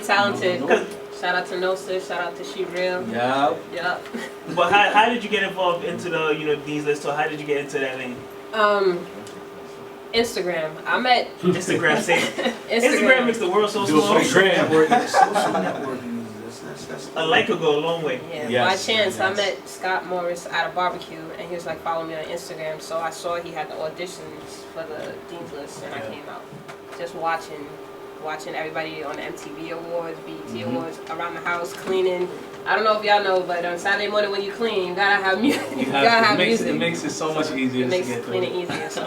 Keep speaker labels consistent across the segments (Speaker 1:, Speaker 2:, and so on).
Speaker 1: talented. Shout out to Nosa, shout out to She Real.
Speaker 2: Yeah.
Speaker 3: But how did you get involved into the Dean's List tour? How did you get into that lane?
Speaker 1: Instagram. I met
Speaker 3: Instagram. Instagram makes the world so small.
Speaker 4: Social networking.
Speaker 3: A like could go a long way.
Speaker 1: Yeah. Yes. By chance, I met Scott Morris at a barbecue, and he was like, "Follow me on Instagram." So I saw he had the auditions for the Dean's List, and I came out just watching everybody on the MTV Awards, BET Awards, around the house, cleaning. I don't know if y'all know, but on Saturday morning when you clean, you gotta have music. You gotta have music.
Speaker 2: It makes it so much easier.
Speaker 1: It makes cleaning easier. So.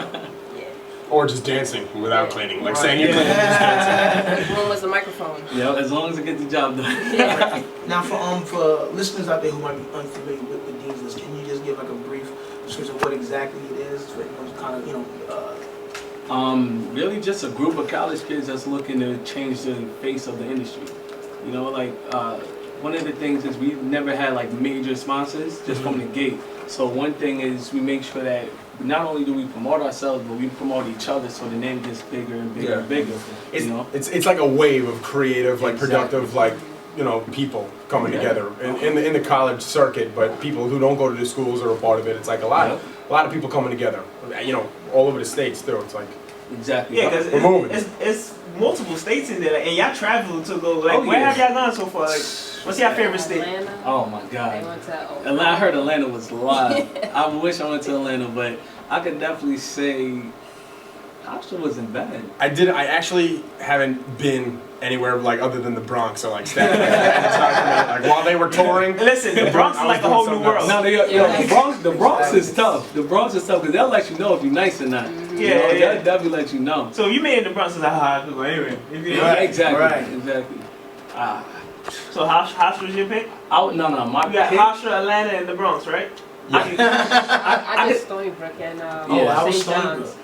Speaker 5: Or just dancing without cleaning. Like saying you're cleaning, just dancing.
Speaker 1: The room was the microphone.
Speaker 2: Yeah, as long as it gets the job done.
Speaker 1: Yeah.
Speaker 4: Now for listeners out there who might be unfamiliar with the Dean's List, can you just give like a brief description of what exactly it is for anyone kind of,
Speaker 2: really just a group of college kids that's looking to change the face of the industry. You know, like one of the things is we've never had like major sponsors just from the gate. So one thing is we make sure that not only do we promote ourselves, but we promote each other, so the name gets bigger and bigger and bigger.
Speaker 5: It's like a wave of creative, like productive, like people coming together in the college circuit, but people who don't go to the schools are a part of it. It's like a lot of people coming together. All over the states too. It's like
Speaker 3: yeah, because it's multiple states in there, and y'all travel to go. Like, where have y'all gone so far? Like, what's your favorite state?
Speaker 1: Atlanta.
Speaker 2: Oh my God!
Speaker 1: They went to
Speaker 2: Atlanta. I heard Atlanta was live. I wish I went to Atlanta, but I could definitely say Hofstra wasn't bad.
Speaker 5: I actually haven't been anywhere like other than the Bronx or like Staten Island. Like while they were touring.
Speaker 3: Listen, the Bronx is like a whole new world.
Speaker 2: No, the Bronx is tough. The Bronx is tough because they'll let you know if you're nice or not.
Speaker 3: Yeah,
Speaker 2: they'll definitely let you know.
Speaker 3: So if you made it in the Bronx, it's like how I could go anywhere.
Speaker 2: Exactly.
Speaker 3: So Hofstra was your pick?
Speaker 2: My
Speaker 3: you got
Speaker 2: pick.
Speaker 3: Hofstra, Atlanta, and the Bronx, right?
Speaker 1: I did Stony Brook and St. John's.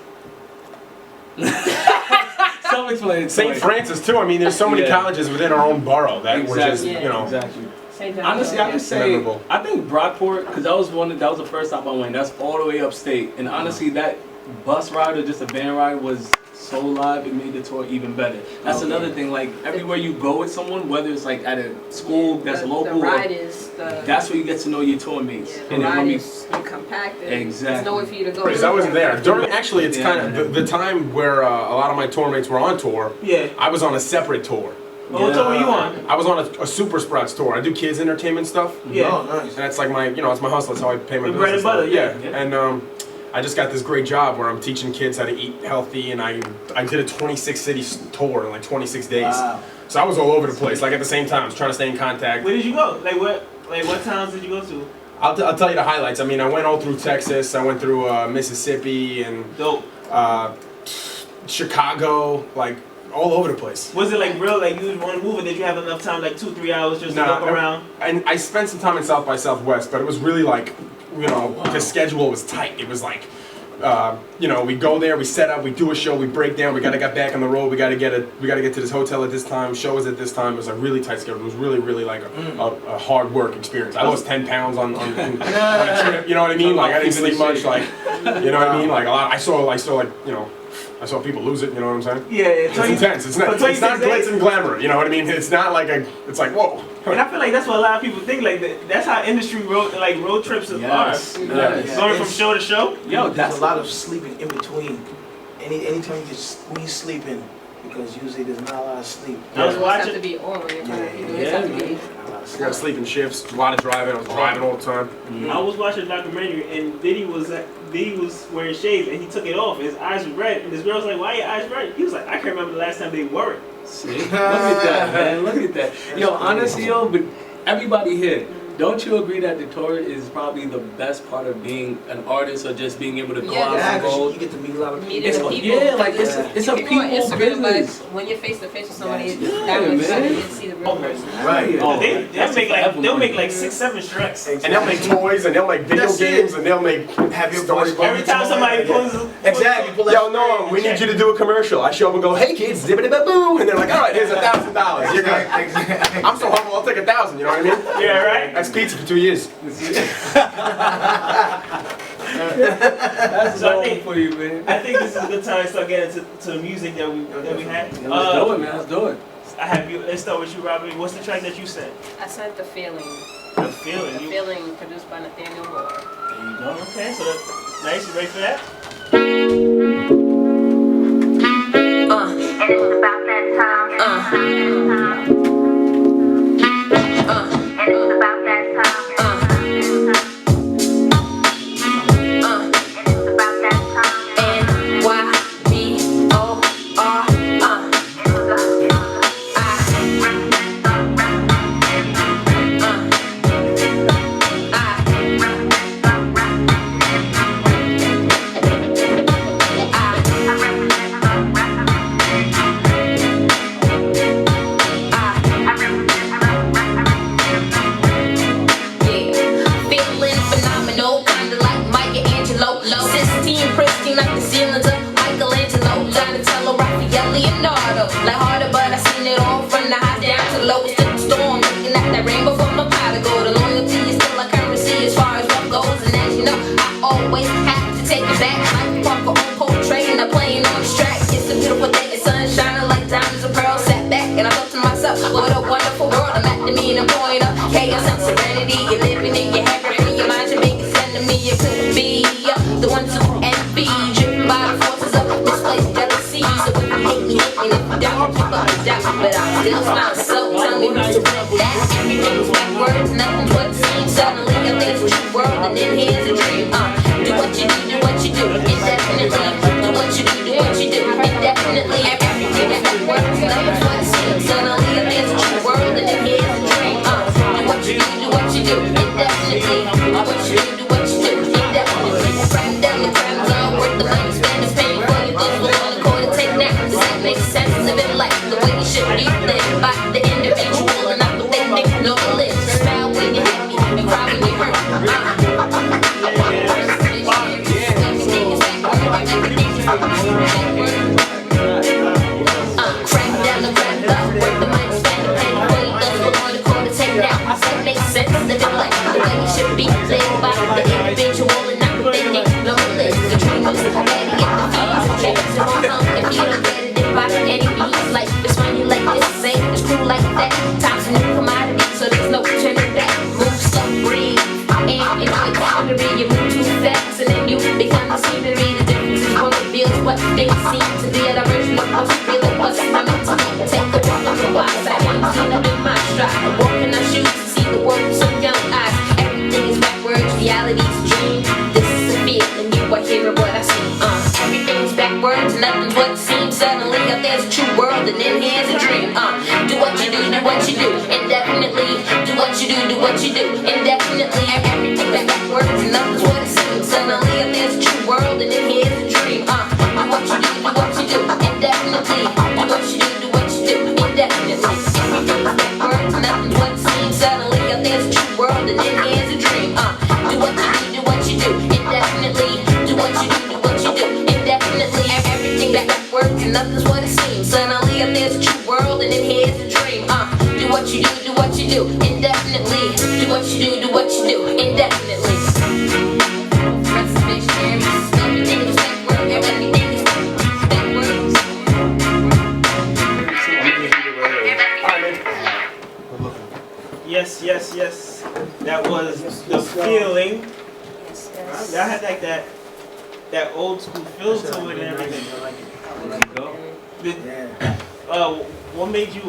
Speaker 2: Self-explanatory.
Speaker 5: St. Francis too. I mean, there's so many colleges within our own borough that were just
Speaker 2: Exactly.
Speaker 1: St.
Speaker 2: Honestly, I could say
Speaker 5: memorable.
Speaker 2: I think Brockport, because that was the first stop I went. That's all the way upstate, and honestly, that bus ride or just a van ride was so live. It made the tour even better. That's another thing. Like everywhere you go with someone, whether it's like at a school that's local,
Speaker 1: the ride is
Speaker 2: that's where you get to know your tour mates.
Speaker 1: Yeah, the ride is compacted.
Speaker 2: Exactly.
Speaker 1: There's nowhere for you to go.
Speaker 5: Because I wasn't there. Actually, it's kind of the time where a lot of my tour mates were on tour.
Speaker 3: Yeah.
Speaker 5: I was on a separate tour.
Speaker 3: What tour were you on?
Speaker 5: I was on a Super Sprouts tour. I do kids entertainment stuff.
Speaker 3: Yeah.
Speaker 4: Oh, nice.
Speaker 5: And that's like my, it's my hustle. That's how I pay my bills.
Speaker 3: Bread and butter. Yeah.
Speaker 5: And I just got this great job where I'm teaching kids how to eat healthy, and I did a 26-city tour in like 26 days.
Speaker 4: Wow.
Speaker 5: So I was all over the place. Like at the same time, I was trying to stay in contact.
Speaker 3: Where did you go? Like what towns did you go to?
Speaker 5: I'll tell you the highlights. I mean, I went all through Texas. I went through Mississippi and Chicago, like all over the place.
Speaker 3: Was it like real, like you would want to move, or did you have enough time, like 2-3 hours just to walk around?
Speaker 5: I spent some time in South by Southwest, but it was really like, the schedule was tight. It was like, we go there, we set up, we do a show, we break down, we gotta get back on the road, we gotta get to this hotel at this time, show is at this time. It was a really tight schedule. It was really, really like a hard work experience. I lost 10 pounds on a trip, you know what I mean? Like I didn't sleep much, like, you know what I mean? Like a lot, I saw people lose it, you know what I'm saying?
Speaker 3: Yeah,
Speaker 5: it's intense. It's not glitz and glamour, you know what I mean? It's not like it's like, whoa.
Speaker 3: And I feel like that's what a lot of people think. Like that's how industry road trips are.
Speaker 2: Yes.
Speaker 3: Going from show to show.
Speaker 4: Yo, that's a lot of sleeping in between. Anytime you get squeeze sleeping, because usually there's not a lot of sleep.
Speaker 3: I was watching.
Speaker 1: Have to be on when you're
Speaker 5: You gotta sleep in shifts. A lot of driving. I was driving all the time.
Speaker 3: I was watching a documentary, and Diddy was wearing shades, and he took it off. And his eyes were red, and this girl was like, "Why are your eyes red?" He was like, "I can't remember the last time they weren't."
Speaker 2: See? Look at that, man. Look at that. Yo, honestly, but everybody here, don't you agree that the tour is probably the best part of being an artist or just being able to go out and go?
Speaker 4: You get to meet a lot of people.
Speaker 2: It's a people business.
Speaker 1: When you're face to face with somebody, that much better you see the real person.
Speaker 5: Right.
Speaker 3: They'll make like 6-7 Shreks.
Speaker 5: And they'll make toys, and they'll make video games, and they'll make stories.
Speaker 3: Every time somebody pulls
Speaker 5: Yo, Norm, we need you to do a commercial. I show up and go, "Hey kids, zippity-ba-boo," and they're like, "All right, here's $1,000. You're good." I'm so humble, I'll take 1,000. You know what I mean?
Speaker 3: Yeah, right.
Speaker 5: That's pizza for 2 years.
Speaker 2: That's
Speaker 3: So
Speaker 2: all for you, man.
Speaker 3: I think this is a good time to start getting to the music that we had.
Speaker 2: Let's do it, man. Let's do it.
Speaker 3: I have you. Let's start with you, Robert. What's the track that you sent?
Speaker 1: I sent The Feeling.
Speaker 3: The Feeling.
Speaker 1: The Feeling, produced by Nathaniel Moore.
Speaker 3: There you go. Okay, so that's nice. You ready for that?
Speaker 6: And it's about that time. And it's about that time. And it's about that time.
Speaker 7: Leonardo, like harder, but I seen it all from the high down to low. It's the storm, looking at that rainbow from my pot of gold. The loyalty is still a currency as far as what goes. And as you know, I always have to take it back. Like Parker on Coltrane, I'm playing on this track. It's a beautiful day, the sun shining like diamonds and pearls. Sat back and I thought to myself, what a wonderful world. I'm at the meeting point of chaos and serenity. You're living in your happy, your mind's your biggest enemy. You could be the one to envy, driven by the forces of misplaced jealousy. So if you hate me, and if you don't, you fuck it down. But I still smile, so tell me who's to flip that. Everything's backwards, nothing's what it seems. Suddenly I think it's a true world, and then here's a dream. Do what you do what you do, indefinitely. Do what you do what you do, indefinitely. Everything's backwards, nothing's what it seems. Suddenly I think it's a true world, and then here's a dream. Do what you do, indefinitely. Do what you do indefinitely. Right down the ground, all worth the money, spend the pain for you. This will only call to take now. Does that make sense? Living life the way you should be lived by the individual and not the way they know to live. Smile when you're happy and cry when you're hurt. Crack down the ground, worth the money, spend the pain for you. This will only call to take now. Does that make sense? Living life the way you should be lived by the individual and not the way they know to live. The dream is to get the fees, chance to hold on if you don't get it by any means. Life is funny like this, ain't it's cool like that. Time's a new commodity, so there's no turning back. Move slow, breathe, and enjoy the scenery. You move too fast, and then you become the scenery. The difference is what reveals what things seem to be. A diversion of what's real and what's meant to be. Take the walk on the wise side, ain't seen it in my stride. I walk in our shoes to see the world with some young eyes. Everything is backwards, reality's a dream. This is a feeling, you are hearing what I see. Everything's backwards, nothing's what it seems. Suddenly up there's a true world, and then here's a dream. Do what you do what you do, indefinitely. Do what you do indefinitely. Everything's backwards, nothing's what it seems. Suddenly up there's a true world, and then here's a dream. Do what you do indefinitely. Do what you do indefinitely. Everything's backwards, nothing's what it seems. Suddenly up there's a true world, and then here's a dream. Do what you do indefinitely. Do what you do indefinitely. Everything backwards, and nothing's what it seems. Suddenly up there's a true world, and then here's a dream. Do what you do indefinitely. Do what you do indefinitely. Everything is backward, everything is backwards.
Speaker 3: Yes. That was The Feeling.
Speaker 1: Yes.
Speaker 3: I had like that old school feel to it and everything.
Speaker 2: There you go.
Speaker 3: What made you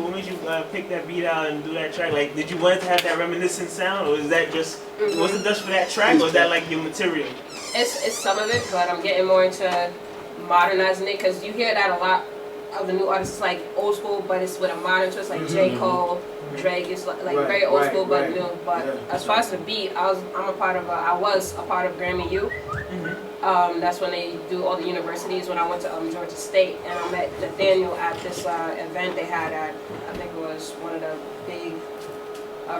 Speaker 3: pick that beat out and do that track? Like, did you want it to have that reminiscent sound, or is that just was it just for that track, or is that like your material?
Speaker 1: It's some of it, but I'm getting more into modernizing it because you hear that a lot of the new artists. It's like old school, but it's with a modern twist. Like J. Cole, Drake is like very old school, but new. But as far as the beat, I was a part of Grammy U. That's when they do all the universities. When I went to Georgia State, and I met Nathaniel at this event they had at, I think it was one of the big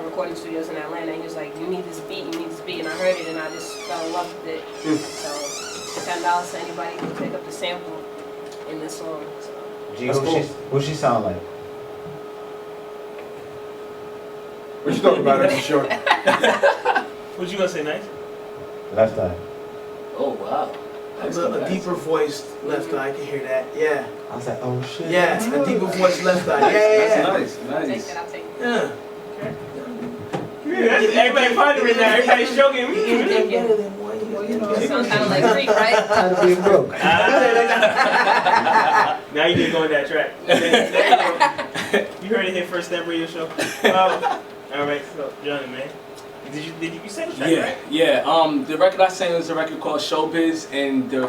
Speaker 1: recording studios in Atlanta. And he was like, you need this beat, and I heard it, and I just fell in love with it. So $10 to anybody who pick up the sample in this song. So.
Speaker 8: G, who she sound like?
Speaker 5: What you talking about, Mr. Short?
Speaker 3: What you gonna say, Nice?
Speaker 8: Left Eye.
Speaker 2: Oh wow.
Speaker 4: A deeper voiced left eye, I can hear that. Yeah.
Speaker 8: I was like, oh shit.
Speaker 4: Yeah, a deeper voiced left eye. Yeah.
Speaker 2: That's nice.
Speaker 1: I'll take it, I'll take it.
Speaker 4: Yeah.
Speaker 3: Everybody pondering now. Everybody's joking.
Speaker 1: It sounds kind of like Creek, right?
Speaker 8: Trying to be broke.
Speaker 3: Now you need to go on that track. There you go. You heard it here first, that radio show. All right, so Johnny, man, did you say the track, right?
Speaker 2: Yeah. The record I sang is a record called Showbiz, and the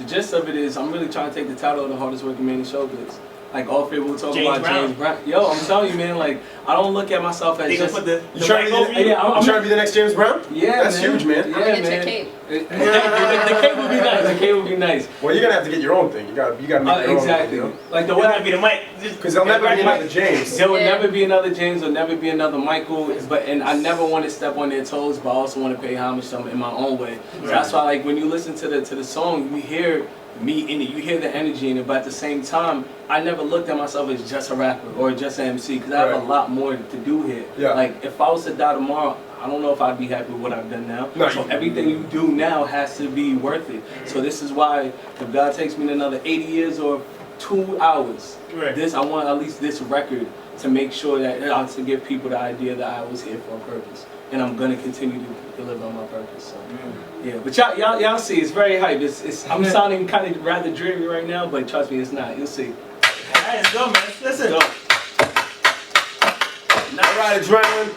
Speaker 2: gist of it is I'm really trying to take the title of the hardest working man in showbiz. Like all people will talk about James Brown. Yo, I'm telling you, man. Like I don't look at myself as just.
Speaker 5: You trying to be the next James Brown?
Speaker 2: Yeah,
Speaker 5: that's huge, man.
Speaker 2: Yeah, man.
Speaker 1: Get your cape.
Speaker 2: The cape would be nice. The cape would be nice.
Speaker 5: Well, you're gonna have to get your own thing. You gotta make your own.
Speaker 2: Exactly.
Speaker 5: Thing, you know?
Speaker 2: Like the
Speaker 3: way
Speaker 2: way
Speaker 3: I be the Mike.
Speaker 5: Because there'll never be another James.
Speaker 2: There will never be another James. There'll never be another Michael. And I never want to step on their toes, but I also want to pay homage to them in my own way. So that's why, like, when you listen to the song, you hear me in it. You hear the energy in it. But at the same time, I never looked at myself as just a rapper or just an MC because I have a lot more to do here.
Speaker 5: Yeah.
Speaker 2: Like, if I was to die tomorrow, I don't know if I'd be happy with what I've done now.
Speaker 5: No,
Speaker 2: so everything you do now has to be worth it. So this is why if God takes me to another 80 years or 2 hours, I want at least this record to make sure that to give people the idea that I was here for a purpose. And I'm gonna continue to deliver on my purpose. So yeah, but y'all see, it's very hype. I'm sounding kind of rather dreamy right now, but trust me, it's not. You'll see.
Speaker 3: Alright, let's go, man. Listen.
Speaker 2: Go.
Speaker 5: All right, Adrenalin.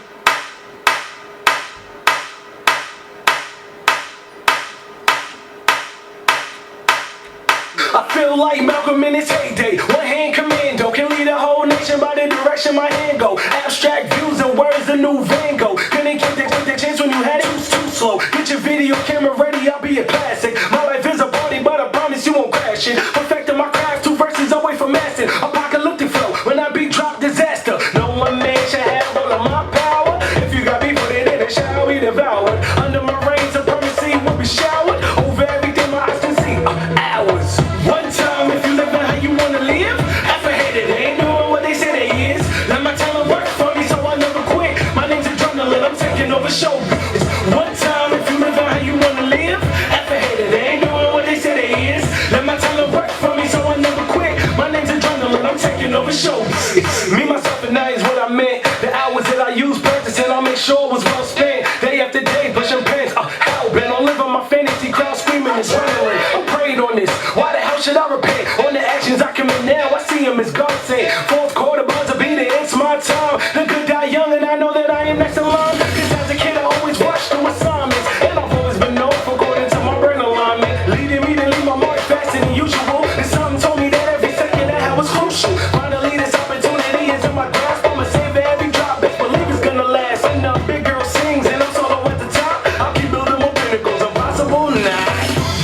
Speaker 9: I feel like Malcolm in his heyday. One hand commando can lead a whole nation by the direction my hand go. Abstract views and words, the new Van Gogh. Couldn't get the chance when you had it, was too slow. Get your video camera ready, I'll be a classic. My life is a party, but I promise you won't crash it. Perfecting my craft, 2 verses away from mastering. Apocalyptic flow, when I beat drop disaster. No one man should have all of my power. If you got me, put it in and shall be devoured. Under my reign, supremacy will be showered. Over everything my eyes can see, hours. One time, if you live how you wanna live, after hated, they ain't doing what they say they is. Let my talent work for me, so I never quit. My name's Adrenalin, I'm taking over showbiz. One time, if you live how you wanna live, after hated, they ain't doing what they say they is. Let my talent work for me, so I never quit. My name's Adrenalin, I'm taking over showbiz. Me, myself, and I is what I meant. The hours that I use practicing, I'll make sure it was well spent. Day after day, pushing pens, hell-bent on living my fantasy, crowd screaming and swirling. I'm prayed on this. Why the hell should I repent on the actions I commit now? I see them as God said. 4th quarter buzzer beater, it's my time. The good die young, and I know that I am next in line. Cause as a kid, I always rushed through assignments, and I've always been known for going into my brain alignment, leading me to leave my mark faster than usual. And something told me that every second I had was crucial. Finally, this opportunity is in my grasp. I'ma save every drop, best believe it's gonna last. And the big girl sings, and I'm solo at the top. I'll keep building more pinnacles, impossible now.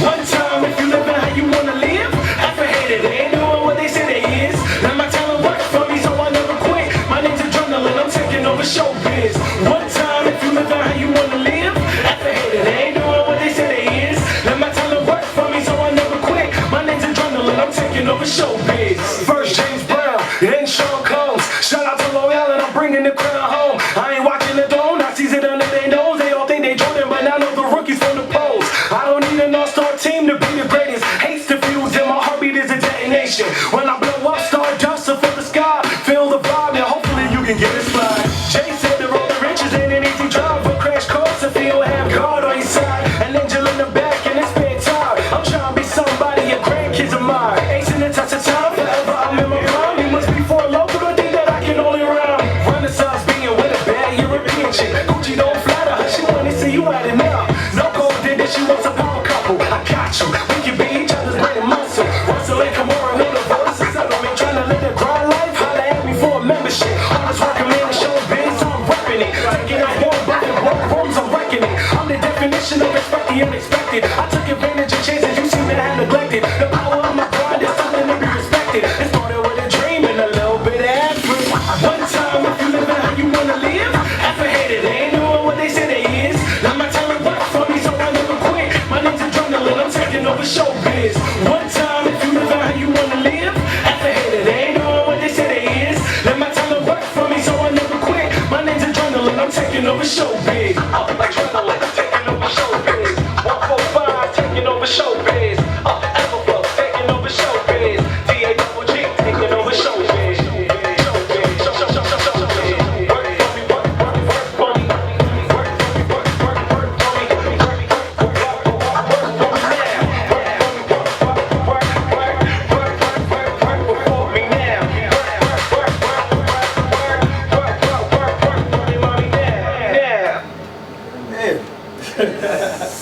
Speaker 9: One time, if you live how you wanna live, after hated, they ain't doing what they say they is. Let my talent work for me, so I never quit. My name's Adrenalin, I'm taking over showbiz. One time, if you live how you wanna live, after hated, they ain't doing what they say they is. Let my talent work for me, so I never quit. My name's Adrenalin, I'm taking over showbiz. First James Brown, then Sean Combs. Shout out to Loyal, and I'm bringing the crown home. I ain't watching the throne, I sees it under their nose. They all think they Jordan, but now know the rookies from the pros. I don't need an all-star team to be the greatest. Hates the fuse, and my heartbeat is a detonation. When I blow up, stardust to fill the sky. Feel the vibe, and hopefully you can get it fly. Jay said the road to riches ain't an easy drive, but crash course if you don't have God on your side. An angel in the back, and it's spare time. I'm trying to be somebody, your grandkids of mine. Ace in the touch of time, forever I'm in my prime. You must be for a local, but think that I can only rhyme. Renaissance being with a bad European chick. Gucci don't flatter her, she wanna see you at it now. No gold did that, she wants a power couple. I got you, we can be each other's brain and muscle. Russell and Kamora, know the voice of settlement. Trying to live the grind life, holla at me for a membership. All this working man, the show biz, I'm repping it. Taking out one bucket, one rooms, I'm wrecking it. I'm the definition of respect the unexpected. I took advantage of chances you seem to have neglected. The power of my grind is something to be respected. It started with a dream and a little bit of effort. One time, if you live how you wanna live, after hated, they ain't doing what they say they is. Let my talent work for me, so I never quit. My name's Adrenalin, I'm taking over showbiz. One time, if you live how you wanna live, after hated, they ain't doing what they say they is. Let my talent work for me, so I never quit. My name's Adrenalin, I'm taking over showbiz. Adrenalin, taking over showbiz. 145, taking over showbiz.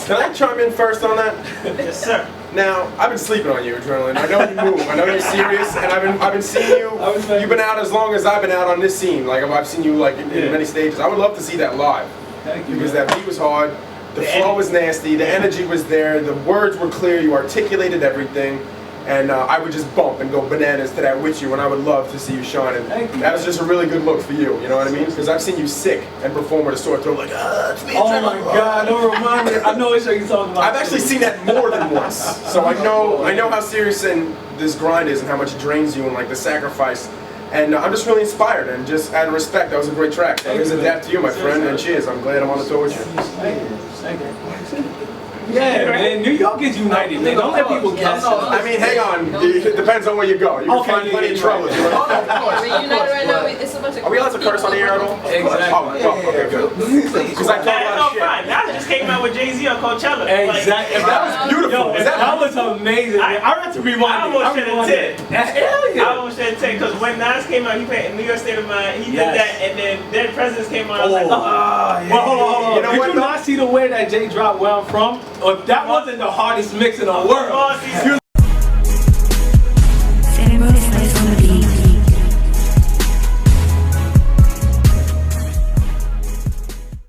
Speaker 5: Can I chime in first on that?
Speaker 3: Yes, sir.
Speaker 5: Now, I've been sleeping on you, Adrenalin. I know you move. I know you're serious, and I've been seeing you. You've been out as long as I've been out on this scene. Like I've seen you like in many stages. I would love to see that live.
Speaker 2: Thank you.
Speaker 5: Because that beat was hard, the flow was nasty, the energy was there, the words were clear, you articulated everything, and I would just bump and go bananas to that with you, and I would love to see you shine. And
Speaker 2: Thank you.
Speaker 5: that was just a really good look for you, you know what I mean? Because I've seen you sick and perform with a sore throat, like, it's me,
Speaker 2: Oh my God! Don't remind me. I know what you're talking about.
Speaker 5: I've actually seen that more than once, so I know how serious and this grind is and how much it drains you and like the sacrifice. And I'm just really inspired, and just out of respect, that was a great track. So here's a dap to you, my friend, and cheers. I'm glad I'm on the tour with you.
Speaker 2: Thank you. Yeah, man. New York is united, man. Don't let people guess.
Speaker 5: I mean, hang on. It depends on where you go. You can find plenty of trouble. If you want to
Speaker 1: We're united right now. It's a bunch of
Speaker 5: Are we allowed to curse on the air at all?
Speaker 2: Exactly.
Speaker 5: Oh, okay, good. Because I talk a lot of shit.
Speaker 3: Fine. That just came out with Jay-Z on Coachella.
Speaker 2: Exactly.
Speaker 5: That was beautiful.
Speaker 2: That was amazing. I had to rewind.
Speaker 3: I almost said a 10.
Speaker 2: Hell yeah.
Speaker 3: I almost said 10 because when Nas came out, he played New York State of Mind. He did that, and then Dead Presidents came out. I was like,
Speaker 2: Well, hold on.
Speaker 5: You know what,
Speaker 2: Did you not see the way that Jay dropped where I'm from? Or that wasn't the hardest mix in the world.
Speaker 3: Oh,
Speaker 2: You